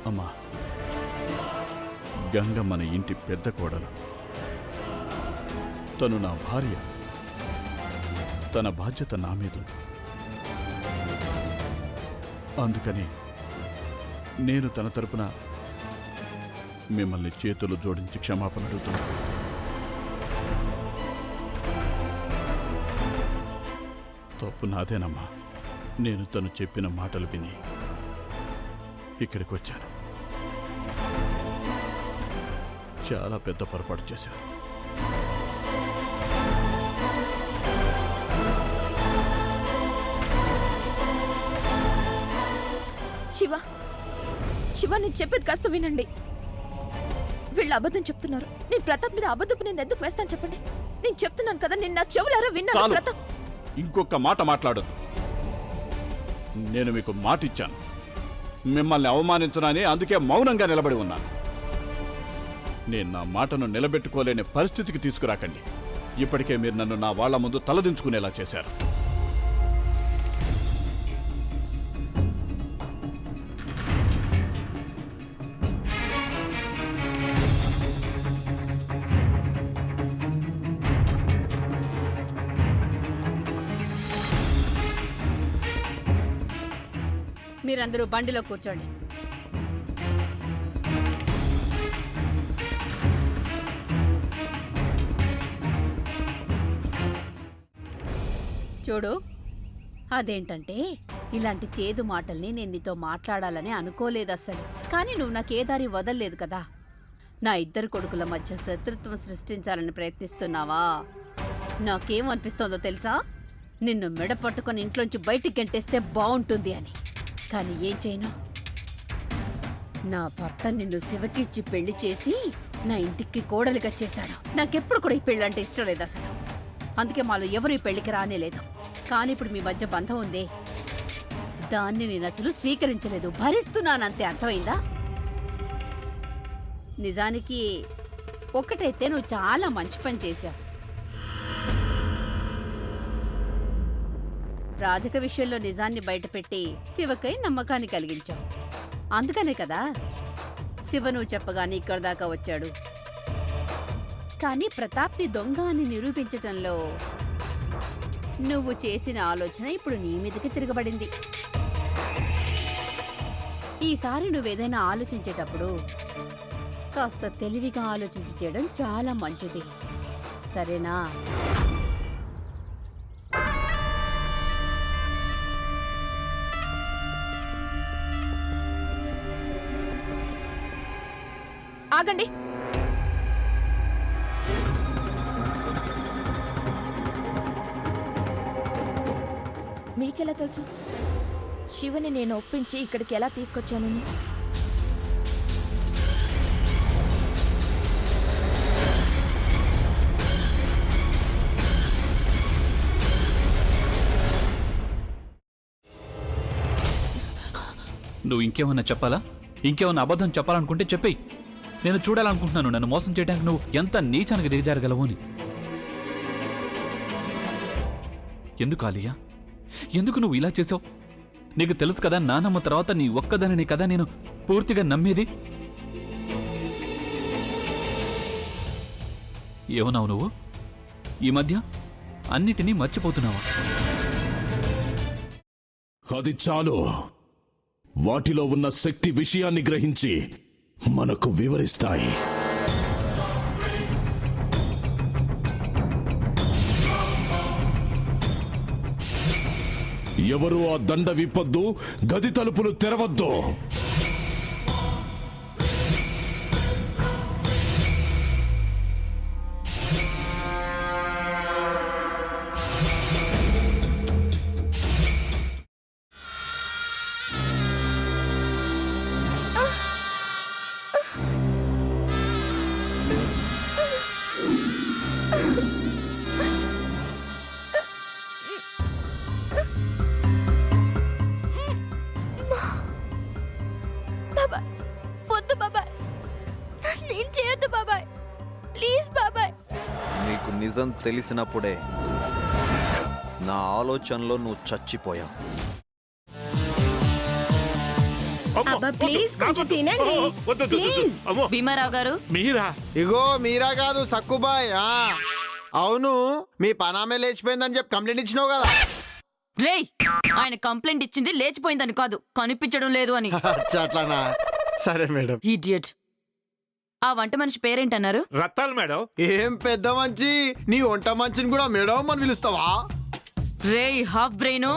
అమ్మా, గంగ మన ఇంటి పెద్ద కోడలు. తను నా భార్య. తన బాధ్యత నా మీదుంది. అందుకని నేను తన తరపున మిమ్మల్ని చేతులు జోడించి క్షమాపణ అడుగుతున్నాను. తప్పు నాదేనమ్మా. నేను తను చెప్పిన మాటలు విని ఇక్కడికి వచ్చాను. చాలా పెద్ద పొరపాటు చేశాను. శివ, శివ, నేను చెప్పేది కాస్త వినండి. వీళ్ళు అబద్ధం చెప్తున్నారు. నేను ప్రతాప్ మీద అబద్ధపు నేను ఎందుకు వేస్తాను చెప్పండి? నేను చెప్తున్నాను కదా, నేను నా చెవులారా విన్నాను. ప్రతాప్, ఇంకొక మాట మాట్లాడదు. నేను మీకు మాట ఇచ్చాను. మిమ్మల్ని అవమానించనని, అందుకే మౌనంగా నిలబడి ఉన్నాను. నేను నా మాటను నిలబెట్టుకోలేని పరిస్థితికి తీసుకురాకండి. ఇప్పటికే మీరు నన్ను నా వాళ్ల ముందు తలదించుకునేలా చేశారు. మీరందరూ బండిలో కూర్చోండి. చూడు, అదేంటంటే ఇలాంటి చేదు మాటల్ని నేను నీతో మాట్లాడాలని అనుకోలేదు అస్సలు. కానీ నువ్వు నాకే దారి వదల్లేదు కదా. నా ఇద్దరు కొడుకుల మధ్య శత్రుత్వం సృష్టించాలని ప్రయత్నిస్తున్నావా? నాకేమనిపిస్తోందో తెలుసా? నిన్ను మెడ పట్టుకొని ఇంట్లోంచి బయటికి గంటేస్తే బావుంటుంది అని. కానీ ఏం చేయను, నా భర్త నిన్ను శివకిచ్చి పెళ్లి చేసి నా ఇంటికి కోడలిగా చేశాడు. నాకెప్పుడు కూడా ఈ పెళ్ళంటే ఇష్టం లేదు అసలు. అందుకే మాలో ఎవరు ఈ పెళ్లికి రానేలేదు. కానీ ఇప్పుడు మీ మధ్య బంధం ఉందే, దాన్ని నేను అసలు స్వీకరించలేదు, భరిస్తున్నానంతే. అర్థమైందా? నిజానికి ఒక్కటైతే నువ్వు చాలా మంచి పని చేశావు. రాధిక విషయంలో నిజాన్ని బయటపెట్టి శివకై నమ్మకాన్ని కలిగించావు. అందుకనే కదా శివ నువ్వు చెప్పగానే ఇక్కడ దాకా వచ్చాడు. కానీ ప్రతాప్ని దొంగ అని నిరూపించటంలో నువ్వు చేసిన ఆలోచన ఇప్పుడు నీ మీదకి తిరగబడింది. ఈసారి నువ్వేదైనా ఆలోచించేటప్పుడు కాస్త తెలివిగా ఆలోచించి చేయడం చాలా మంచిది, సరేనా? ఆగండి. మీకెలా తెలుసు శివని నేను ఒప్పించి ఇక్కడికి ఎలా తీసుకొచ్చానని? నువ్వు ఇంకేమన్నా చెప్పాలా? ఇంకేమన్నా అబద్ధం చెప్పాలనుకుంటే చెప్పేయి. నేను చూడాలనుకుంటున్నాను నన్ను మోసం చేయడానికి నువ్వు ఎంత నీచానికి దిగజారగలవు అని. ఎందుకు ఆలియా, ఎందుకు నువ్వు ఇలా చేసావు? నీకు తెలుసు కదా, నానమ్మ తర్వాత నీ ఒక్కదానిని కదా నేను పూర్తిగా నమ్మేది. ఏమన్నావు నువ్వు? ఈ మధ్య అన్నిటినీ మర్చిపోతున్నావా? అది చాలు. వాటిలో ఉన్న శక్తి విషయాన్ని గ్రహించి మనకు వివరిస్తాయి. ఎవరు ఆ దండ విప్పొద్దు, గది తలుపులు తెరవద్దు. నీకు నిజం తెలిసినప్పుడే నా ఆలోచనలో నువ్వు చచ్చిపోయావు. అబ్బా ప్లీజ్ కొంచెం తినండి ప్లీజ్. భీమారావు గారు మీరా? ఇగో మీరా కాదు సక్కుబాయ్. అవును, మీ పనామే లేచిపోయిందని చెప్పి కంప్లైంట్ ఇచ్చినావు కదా. రేయ్, ఆయన కంప్లైంట్ ఇచ్చింది లేచిపోయిందని కాదు, కనిపించడం లేదు అని. అచ్చా, అట్లానా? సరే మేడం. ఇడియట్. ఆ వంట మనిషి పేరేంటన్నారు? రత్తాలు మేడం. ఏం పెద్ద మంచి, నీ వంట మంచిని కూడా మేడం అని పిలుస్తావా? రేయ్ హాఫ్ బ్రెయిన్,